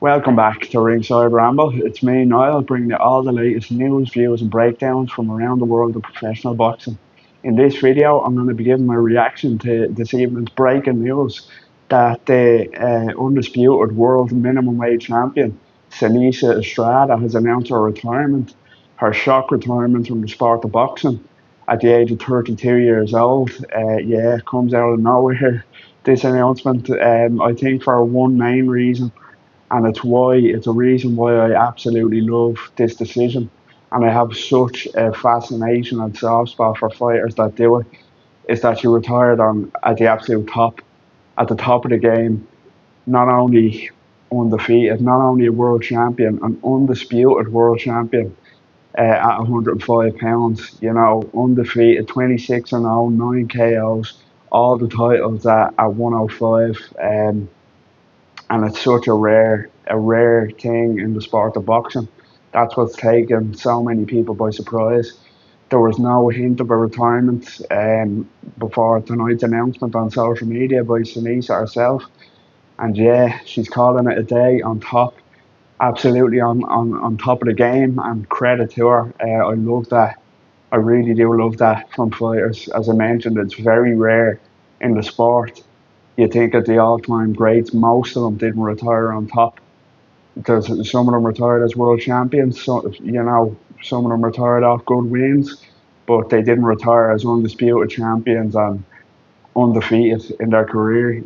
Welcome back to Ringside Ramble. It's me, Niall, bringing you all the latest news, views, and breakdowns from around the world of professional boxing. In this video, I'm going to be giving my reaction to this evening's breaking news that the undisputed world minimum wage champion, Seniesa Estrada, has announced her retirement, her shock retirement from the sport of boxing at the age of 32 years old. It comes out of nowhere, this announcement, I think for one main reason, and it's a reason why I absolutely love this decision, and I have such a fascination and soft spot for fighters that do it. Is that she retired on at the absolute top, at the top of the game, not only undefeated, not only a world champion, an undisputed world champion at 105 pounds. You know, undefeated, 26 and 0, 9 KOs, all the titles at 105. And it's such a rare thing in the sport of boxing. That's what's taken so many people by surprise. There was no hint of a retirement before tonight's announcement on social media by Seniesa herself. And yeah, she's calling it a day on top, absolutely on top of the game, and credit to her. I love that. I really do love that from fighters. As I mentioned, it's very rare in the sport. You think of the all-time greats, most of them didn't retire on top. There's some of them retired as world champions. So, some of them retired off good wins, but they didn't retire as undisputed champions and undefeated in their career.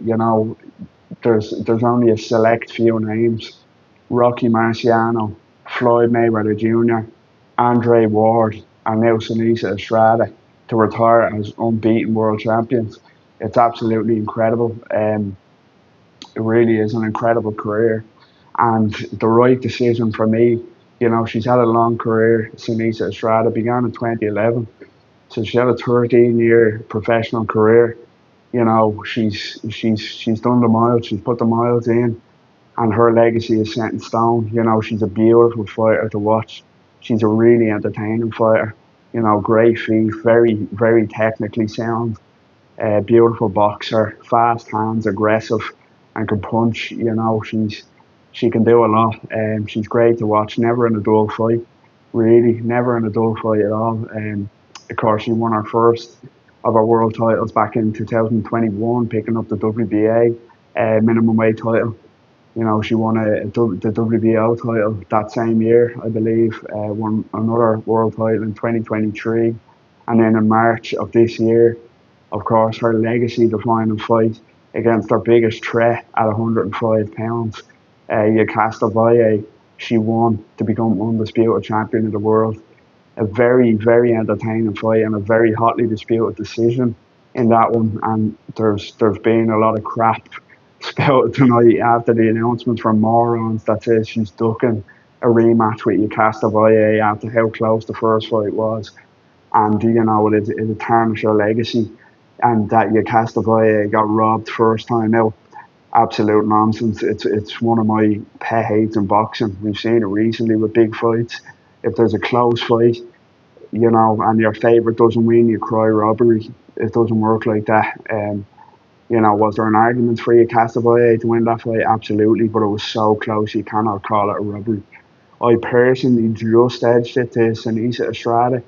There's only a select few names: Rocky Marciano, Floyd Mayweather Jr., Andre Ward, and now Seniesa Estrada to retire as unbeaten world champions. It's absolutely incredible. It really is an incredible career, and the right decision for me. She's had a long career. Seniesa Estrada began in 2011, so she had a 13-year professional career. She's done the miles. She's put the miles in, and her legacy is set in stone. She's a beautiful fighter to watch. She's a really entertaining fighter. Great feet, very, very technically sound. Beautiful boxer, fast hands, aggressive, and can punch. She can do a lot. She's great to watch. Never in a dull fight, really, never in a dull fight at all. Of course, she won her first of her world titles back in 2021, picking up the WBA minimum weight title. She won the WBO title that same year, I believe. Won another world title in 2023, and then in March of this year, of course, her legacy-defining fight against her biggest threat at 105 pounds, Valle, she won to become undisputed champion of the world. A very, very entertaining fight and a very hotly disputed decision in that one. And there's been a lot of crap spouted tonight after the announcement from morons that says she's ducking a rematch with Valle after how close the first fight was. And it'll tarnish her legacy. And that Valle got robbed first time out. Absolute nonsense. It's one of my pet hates in boxing. We've seen it recently with big fights. If there's a close fight, and your favourite doesn't win, you cry robbery. It doesn't work like that. Was there an argument for Valle to win that fight? Absolutely, but it was so close you cannot call it a robbery. I personally just edged it to Seniesa Estrada.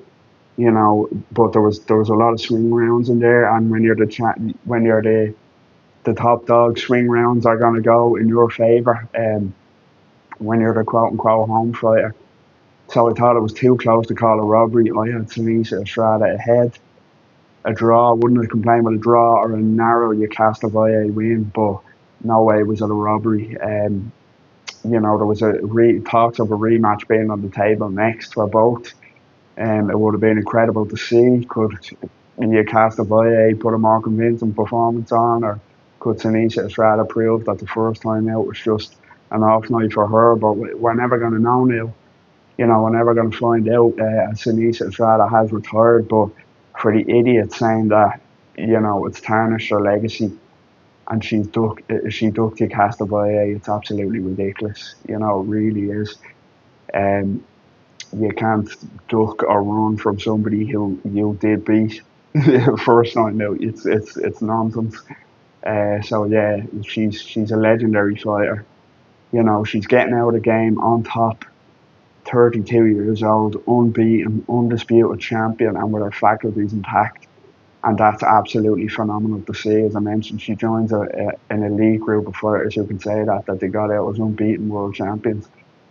But there was a lot of swing rounds in there, and when you're the top dog, swing rounds are gonna go in your favour. When you're the quote unquote home fighter, so I thought it was too close to call a robbery. I had Seniesa Estrada ahead. A draw, wouldn't have complained with a draw or a narrow Valle win, but no way was it a robbery. There was talks of a rematch being on the table next for both. It would have been incredible to see. Could Valle put a more convincing performance on, or could Seniesa Estrada prove that the first time out was just an off night for her? But we're never going to know now. We're never going to find out. Seniesa Estrada has retired, but for the idiot saying that, it's tarnished her legacy, and she ducked Valle, it's absolutely ridiculous. It really is. You can't duck or run from somebody who you did beat first time out. It's nonsense. So yeah, she's a legendary fighter. You know, she's getting out of the game on top, 32 years old, unbeaten, undisputed champion, and with her faculties intact. And that's absolutely phenomenal to see. As I mentioned, she joins an elite group of fighters who can say that they got out as unbeaten world champions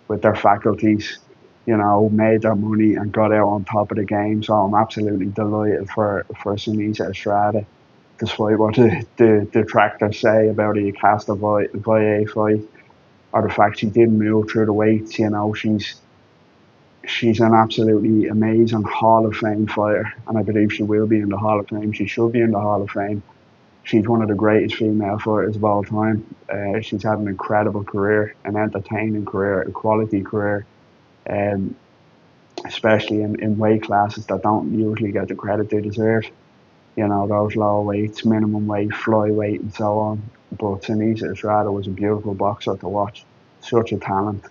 with their faculties, you know, made their money and got out on top of the game. So I'm absolutely delighted for Seniesa Estrada, despite what the detractors say about the Casta Valle fight, or the fact she didn't move through the weights. You know, she's an absolutely amazing Hall of Fame fighter, and I believe she will be in the Hall of Fame. She should be in the Hall of Fame. She's one of the greatest female fighters of all time. She's had an incredible career, an entertaining career, a quality career, um, especially in weight classes that don't usually get the credit they deserve. You know, those low weights, minimum weight, flyweight, and so on. But Seniesa Estrada was a beautiful boxer to watch. Such a talent.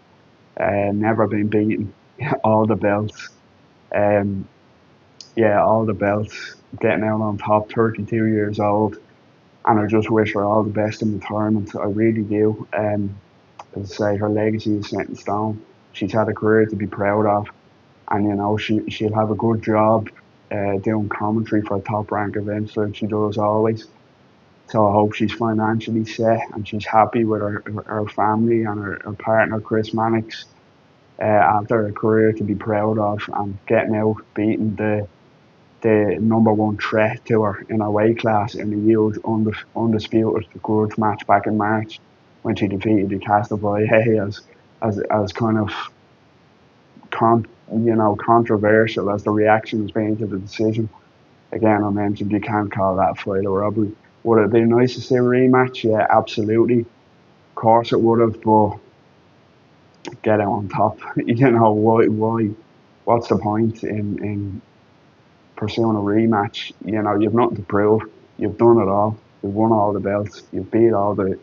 Never been beaten. All the belts. Um, yeah, all the belts. Getting out on top, 32 years old. And I just wish her all the best in retirement. I really do. As I say, her legacy is set in stone. She's had a career to be proud of. And, you know, she'll have a good job doing commentary for top rank events like she does always. So I hope she's financially set and she's happy with her family and her partner, Chris Mannix, after a career to be proud of and getting out, beating the number one threat to her in her weight class in a huge undisputed grudge match back in March when she defeated the Castavoy as kind of controversial as the reaction has been to the decision. Again, I mentioned you can't call that fight a robbery. Would it have been nice to see a rematch? Yeah, absolutely. Of course it would have, but get out on top. You know, why? What's the point in pursuing a rematch? You know, you've nothing to prove. You've done it all. You've won all the belts. You've beat all the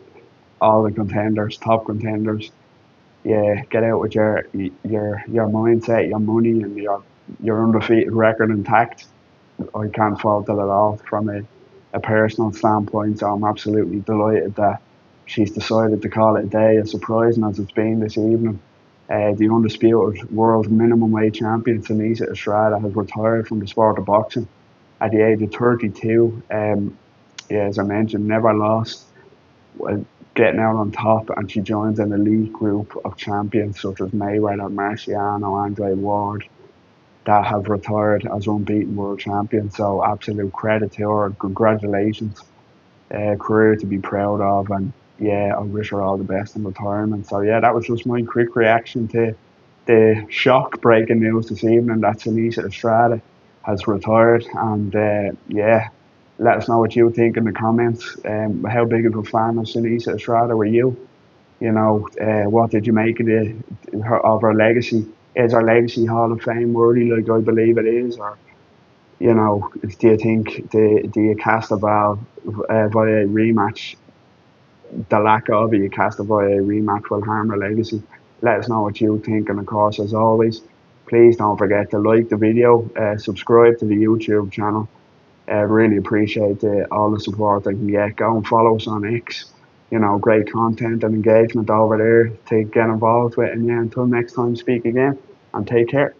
contenders, top contenders. Yeah, get out with your mindset, your money, and your undefeated record intact. I can't fault it at all from a personal standpoint. So I'm absolutely delighted that she's decided to call it a day, as surprising as it's been this evening. The undisputed world minimum weight champion, Seniesa Estrada, has retired from the sport of boxing at the age of 32. Yeah, as I mentioned, never lost, getting out on top, and she joins an elite group of champions such as Mayweather, Marciano, Andre Ward, that have retired as unbeaten world champions. So absolute credit to her. Congratulations. Career to be proud of, and yeah, I wish her all the best in retirement. So yeah, that was just my quick reaction to the shock breaking news this evening that Seniesa Estrada has retired. And yeah, let us know what you think in the comments. How big of a fan of Seniesa Estrada were you? You know, what did you make of her legacy? Is her legacy Hall of Fame worthy, like I believe it is, or you know, do you think the Castaval via rematch, the lack of a Castaval rematch will harm her legacy? Let us know what you think, and of course, as always, please don't forget to like the video, subscribe to the YouTube channel. Really appreciate all the support I can get. Go and follow us on X. You know, great content and engagement over there to get involved with. And yeah, until next time, speak again and take care.